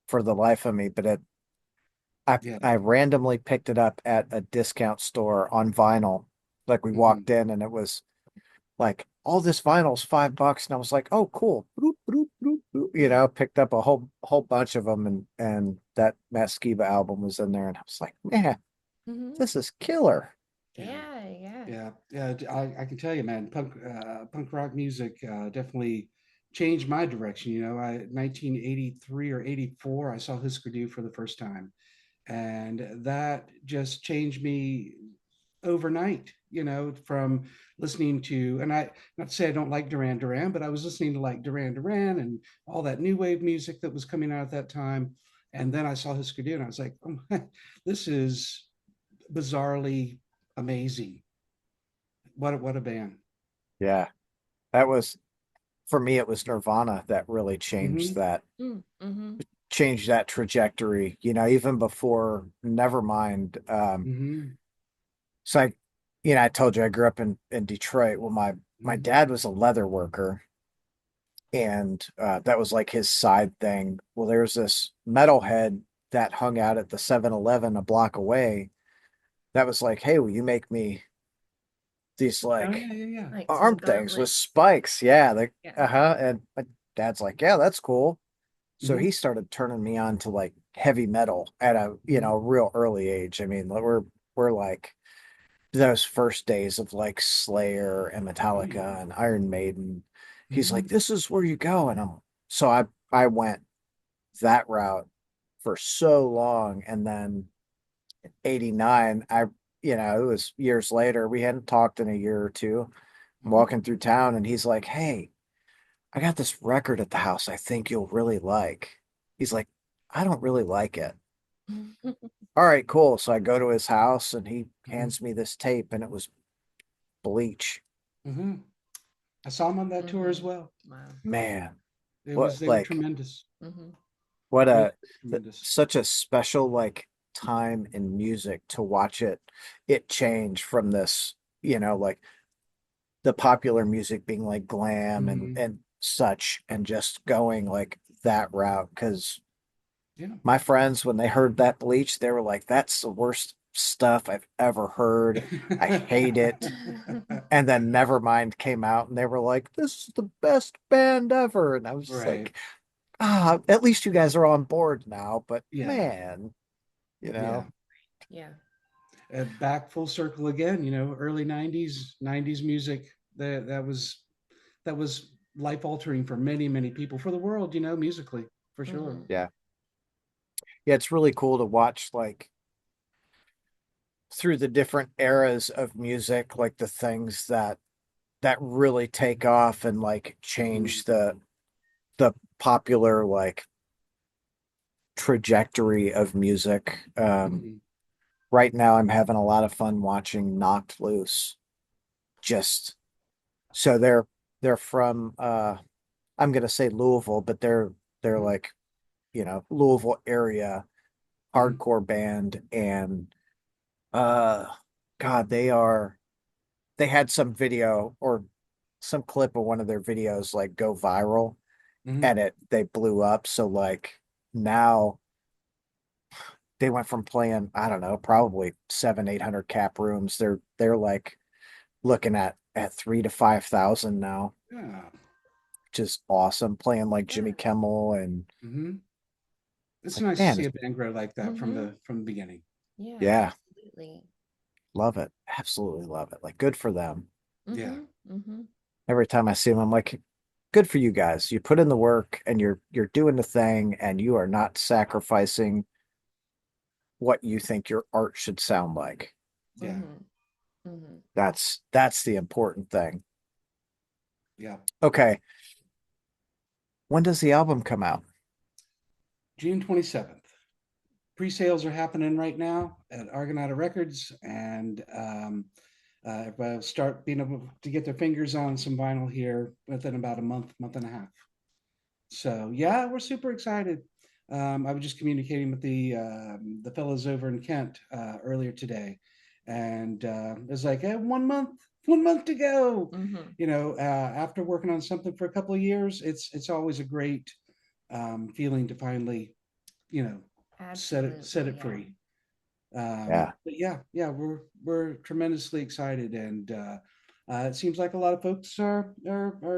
for the life of me, but I Yeah. I randomly picked it up at a discount store on vinyl. Like we Mhm. walked in and it was like all this vinyl's $5, and I was like, oh, cool. Bloop, bloop, bloop, bloop. Picked up a whole bunch of them, and that Matt Skiba album was in there, and I was like, man, Mm-hmm. this is killer. Yeah. Yeah, yeah. Yeah, yeah. I can tell you, man, punk rock music definitely changed my direction. 1983 or 84, I saw Husker Du for the first time, and that just changed me overnight. From listening to, and I not to say I don't like Duran Duran, but I was listening to like Duran Duran and all that new wave music that was coming out at that time, and then I saw Husker Du, and I was like, oh my, this is bizarrely amazing. What a band. Yeah, that was for me. It was Nirvana that really Hmm. Mm-hmm. changed that trajectory. Even before Nevermind. Hmm. So I told you I grew up in Detroit. Well, my Hmm. dad was a leather worker, and that was like his side thing. Well, there's this metalhead that hung out at the 7-Eleven a block away that was like, hey, will you make me these Oh like yeah, yeah, yeah. Like some arm things with gauntlets. spikes? Yeah, like Yeah. uh-huh. And my dad's like, yeah, that's cool. So Hmm. he started turning me on to like heavy metal at a Hmm. real early age. I mean, we're like those first days of like Slayer and Oh yeah. Metallica and Iron Maiden. He's like, Hmm. this is where you go. And I went that route for so long. And then 89, it was years later. We hadn't talked in a year or two. I'm Hmm. walking through town and he's like, hey, I got this record at the house I think you'll really like. He's like, I don't really like it. All right, cool. So I go to his house and he Mhm. hands me this tape and it was Bleach. Mhm. I saw them on that tour as Mhm. well. Wow. Man, They were tremendous. Hmm. what Really a tremendous. such a special like time in music to watch it change from this, like the popular music being like glam and Mhm. and such and just going like that route. Because Yeah. my friends, when they heard that Bleach, they were like, that's the worst stuff I've ever heard. I hate it. And then Nevermind came out and they were like, this is the best band ever. And I was just Right. like, at least you guys are on board now. But Yeah. man, you Yeah. know, Yeah. Back full circle again, early 90s music. That was life altering for many, many people, for the world, musically, for sure. Hmm. yeah. Yeah, it's really cool to watch like through the different eras of music, like the things that really take off and like Mhm. change the popular like trajectory of music. Mhm. Right now I'm having a lot of fun watching Knocked Loose. Just so they're from I'm gonna say Louisville, but they're Mhm. like, Louisville area Mhm. hardcore band and uh God, they had some video or some clip of one of their videos like go viral Mhm. and they blew up. So like now they went from playing, I don't know, probably 700-800 cap rooms. They're like looking at 3 to 5 thousand now, Yeah. which is awesome. Playing like Jimmy Yeah. Kimmel and Mhm. it's It's like, nice to man, see a band grow like that from Hmm. the beginning. Yeah, yeah, absolutely. love it. Absolutely love it. Like good for them. Yeah. Hmm. Hmm. Every time I see them, I'm like, good for you guys. You put in the work and you're doing the thing and you are not sacrificing what you think your art should sound like. Yeah. Hmm. Hmm. That's the important thing. Yeah. Okay, when does the album come out? June 27th. Pre-sales are happening right now at Argonauta Records, and everybody will start being able to get their fingers on some vinyl here within about a month and a half. So yeah, we're super excited. I was just communicating with the fellows over in Kent earlier today, and it's like, hey, 1 month to go. Hmm. After working on something for a couple of years, it's always a great feeling to finally, you know, set it Absolutely. Yeah. free. Yeah. But yeah, we're tremendously excited, and it seems like a lot of folks are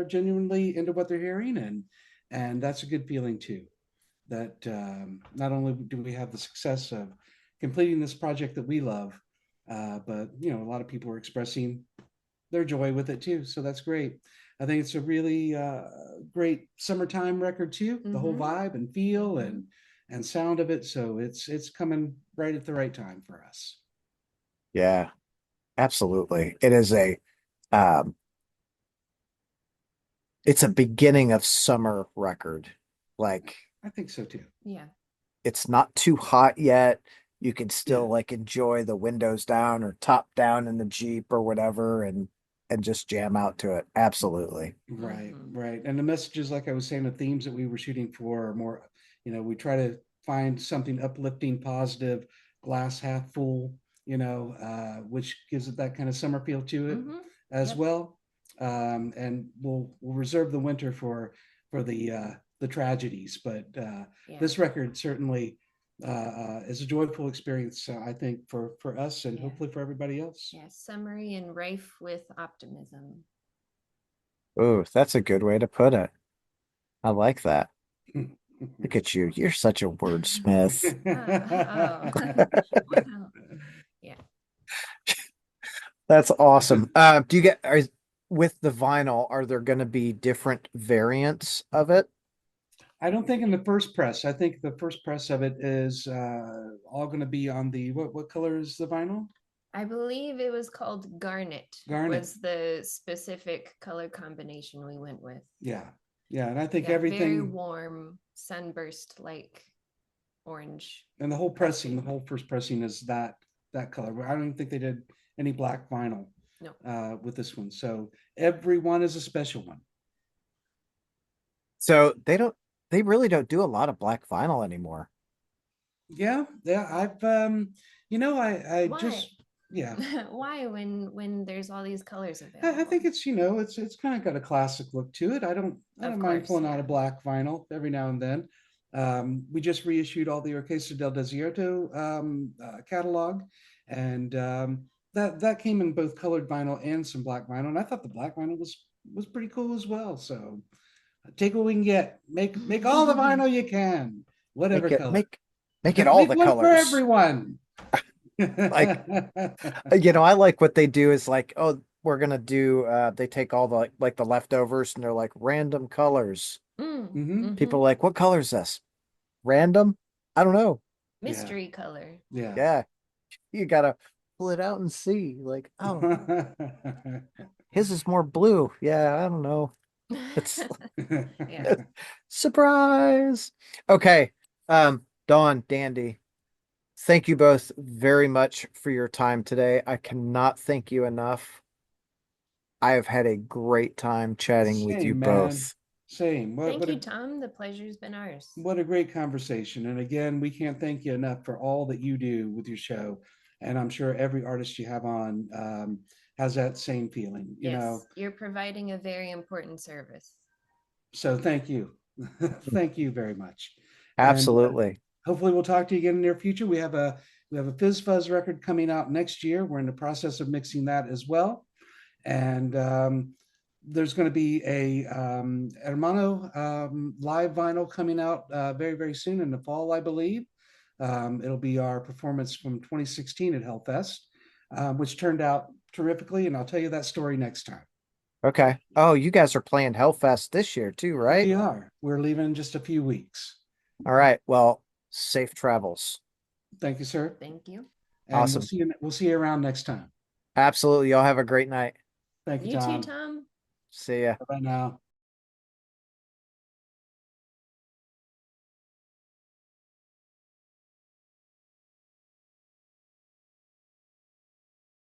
genuinely into what they're hearing, and that's a good feeling too. That not only do we have the success of completing this project that we love, but a lot of people are expressing their joy with it too. So that's great. I think it's a really great summertime record too. The whole Hmm. vibe and feel Hmm. and sound of it. So it's coming right at the right time for us. Yeah, absolutely. Um it's a beginning of summer record. Like I think so too. Yeah. it's not too hot yet. You can Yeah. still like enjoy the windows down or top down in the Jeep or whatever and just jam out to it. Absolutely. Right, Hmm. right. And the messages, like I was saying, the themes that we were shooting for are more, we try to find something uplifting, positive, glass half full, which gives it that kind of summer feel to it Hmm. as Yep. well. And we'll reserve the winter for the tragedies, but Yeah. this record certainly is a joyful experience, I think, for us and Yeah. hopefully for everybody else. Yeah. Summary and rife with optimism. Ooh, that's a good way to put it. I like that. Look at you. You're such a wordsmith. Oh. Wow. Yeah. That's awesome. Do you get are with the vinyl, are there going to be different variants of it? I don't think in the first press. I think the first press of it is all going to be on the what color is the vinyl? I believe it was called garnet, Garnet. was the specific color combination we went with. Yeah, yeah, and I think Yeah, very everything. warm, sunburst like. orange. And the whole pressing, the whole first pressing is that color. I don't even think they did any black vinyl No. with this one. So every one is a special one. So they really don't do a lot of black vinyl anymore. Yeah, yeah. I Why? just yeah. Why when there's all these colors I available? think it's kind of got a classic look to it. I Of don't mind course, pulling out yeah. a black vinyl every now and then. We just reissued all the Orquesta del Desierto catalog, and that came in both colored vinyl and some black vinyl. And I thought the black vinyl was pretty cool as well. So take what we can get. Make all the vinyl you can, whatever Make it color. make it all Make the one for colors. everyone. Like, I like what they do is like, oh, we're gonna do they take all the like the leftovers and they're like random colors. Hmm. People are like, what color is this? Random? I don't know. Yeah, Mystery color. yeah. Yeah, you gotta pull it out and see. Like, oh, his is more blue. Yeah, I don't know. It's Yeah. surprise. Okay. Dawn, Dandy, thank you both very much for your time today. I cannot thank you enough. I have had a great time chatting with you Same, man. both. Same. Thank you, Tom. The pleasure's been ours. What a great conversation. And again, we can't thank you enough for all that you do with your show. And I'm sure every artist you have on has that same feeling, you know. Yes, you're providing a very important service. So thank you. Thank you very much. And Absolutely. hopefully we'll talk to you again in the near future. We have a Fizz Fuzz record coming out next year. We're in the process of mixing that as well. And there's going to be a Hermano live vinyl coming out very, very soon in the fall, I believe. It'll be our performance from 2016 at Hellfest, which turned out terrifically. And I'll tell you that story next time. Okay. Oh, you guys are playing Hellfest this year too, right? We are. We're leaving in just a few weeks. All right. Well, safe travels. Thank you, sir. Thank you. And Awesome. we'll see you around next time. Absolutely. Y'all have a great night. Thank you, You too, Tom. Tom. See ya. Bye now.